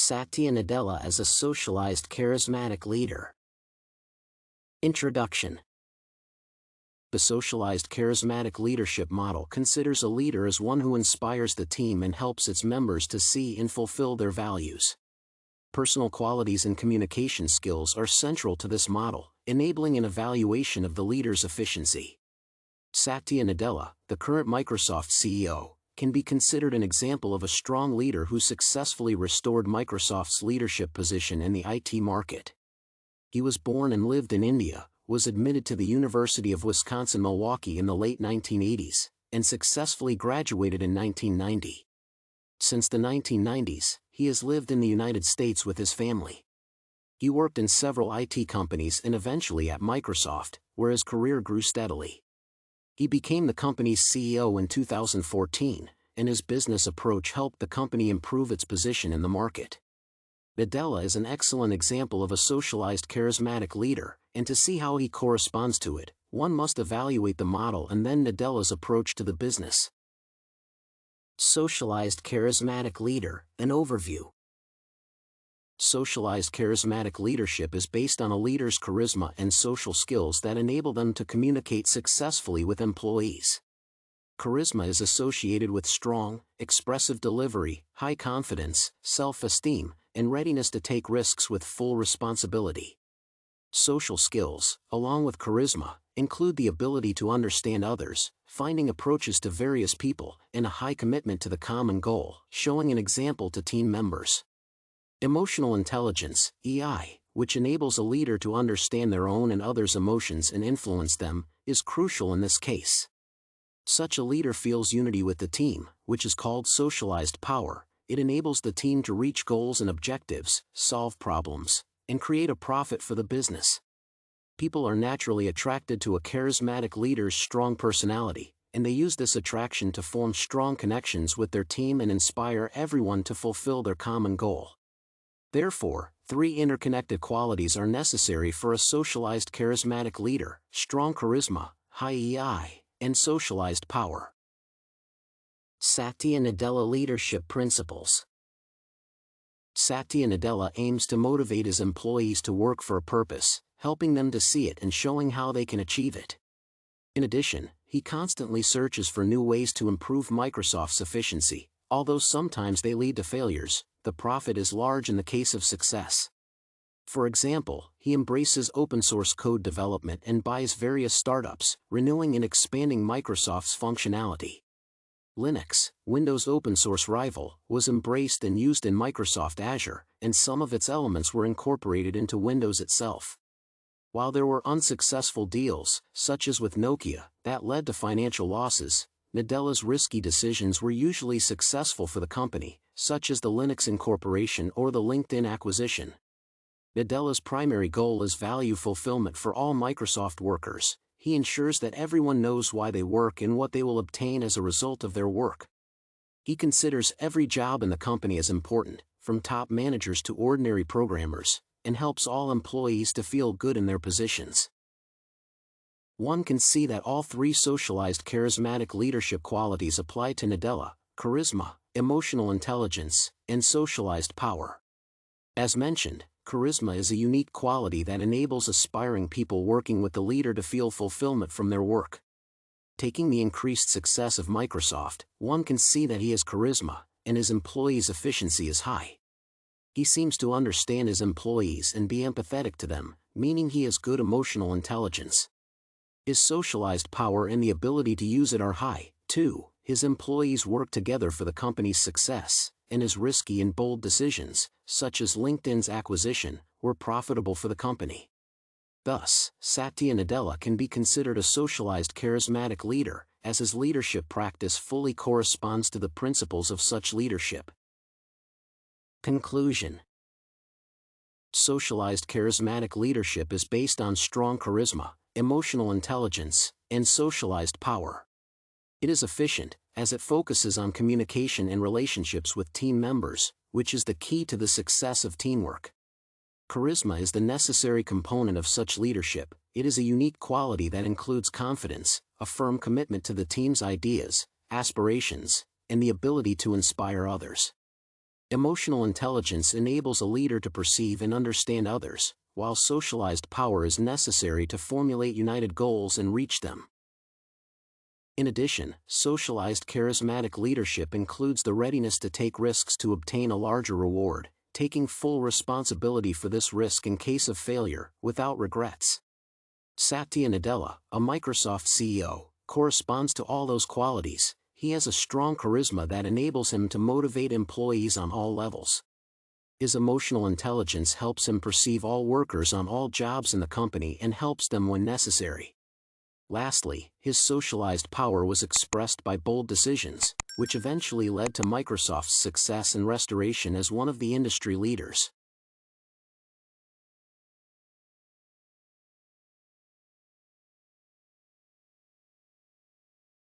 Satya Nadella as a socialized charismatic leader. Introduction. The socialized charismatic leadership model considers a leader as one who inspires the team and helps its members to see and fulfill their values. Personal qualities and communication skills are central to this model, enabling an evaluation of the leader's efficiency. Satya Nadella, the current Microsoft CEO, can be considered an example of a strong leader who successfully restored Microsoft's leadership position in the IT market. He was born and lived in India, was admitted to the University of Wisconsin-Milwaukee in the late 1980s, and successfully graduated in 1990. Since the 1990s, he has lived in the United States with his family. He worked in several IT companies and eventually at Microsoft, where his career grew steadily. He became the company's CEO in 2014, and his business approach helped the company improve its position in the market. Nadella is an excellent example of a socialized charismatic leader, and to see how he corresponds to it, one must evaluate the model and then Nadella's approach to the business. Socialized charismatic leader, an overview. Socialized charismatic leadership is based on a leader's charisma and social skills that enable them to communicate successfully with employees. Charisma is associated with strong, expressive delivery, high confidence, self-esteem, and readiness to take risks with full responsibility. Social skills, along with charisma, include the ability to understand others, finding approaches to various people, and a high commitment to the common goal, showing an example to team members. Emotional intelligence, EI, which enables a leader to understand their own and others' emotions and influence them, is crucial in this case. Such a leader feels unity with the team, which is called socialized power. It enables the team to reach goals and objectives, solve problems, and create a profit for the business. People are naturally attracted to a charismatic leader's strong personality, and they use this attraction to form strong connections with their team and inspire everyone to fulfill their common goal. Therefore, three interconnected qualities are necessary for a socialized charismatic leader: strong charisma, high EI, and socialized power. Satya Nadella Leadership Principles. Satya Nadella aims to motivate his employees to work for a purpose, helping them to see it and showing how they can achieve it. In addition, he constantly searches for new ways to improve Microsoft's efficiency. Although sometimes they lead to failures, the profit is large in the case of success. For example, he embraces open-source code development and buys various startups, renewing and expanding Microsoft's functionality. Linux, Windows' open-source rival, was embraced and used in Microsoft Azure, and some of its elements were incorporated into Windows itself. While there were unsuccessful deals, such as with Nokia, that led to financial losses, Nadella's risky decisions were usually successful for the company, such as the Linux incorporation or the LinkedIn acquisition. Nadella's primary goal is value fulfillment for all Microsoft workers. He ensures that everyone knows why they work and what they will obtain as a result of their work. He considers every job in the company as important, from top managers to ordinary programmers, and helps all employees to feel good in their positions. One can see that all three socialized charismatic leadership qualities apply to Nadella: charisma, emotional intelligence, and socialized power. As mentioned, charisma is a unique quality that enables aspiring people working with the leader to feel fulfillment from their work. Taking the increased success of Microsoft, one can see that he has charisma, and his employees' efficiency is high. He seems to understand his employees and be empathetic to them, meaning he has good emotional intelligence. His socialized power and the ability to use it are high, too. His employees work together for the company's success, and his risky and bold decisions, such as LinkedIn's acquisition, were profitable for the company. Thus, Satya Nadella can be considered a socialized charismatic leader, as his leadership practice fully corresponds to the principles of such leadership. Conclusion. Socialized charismatic leadership is based on strong charisma, emotional intelligence, and socialized power. It is efficient, as it focuses on communication and relationships with team members, which is the key to the success of teamwork. Charisma is the necessary component of such leadership. It is a unique quality that includes confidence, a firm commitment to the team's ideas, aspirations, and the ability to inspire others. Emotional intelligence enables a leader to perceive and understand others, while socialized power is necessary to formulate united goals and reach them. In addition, socialized charismatic leadership includes the readiness to take risks to obtain a larger reward, taking full responsibility for this risk in case of failure, without regrets. Satya Nadella, a Microsoft CEO, corresponds to all those qualities. He has a strong charisma that enables him to motivate employees on all levels. His emotional intelligence helps him perceive all workers on all jobs in the company and helps them when necessary. Lastly, his socialized power was expressed by bold decisions, which eventually led to Microsoft's success and restoration as one of the industry leaders.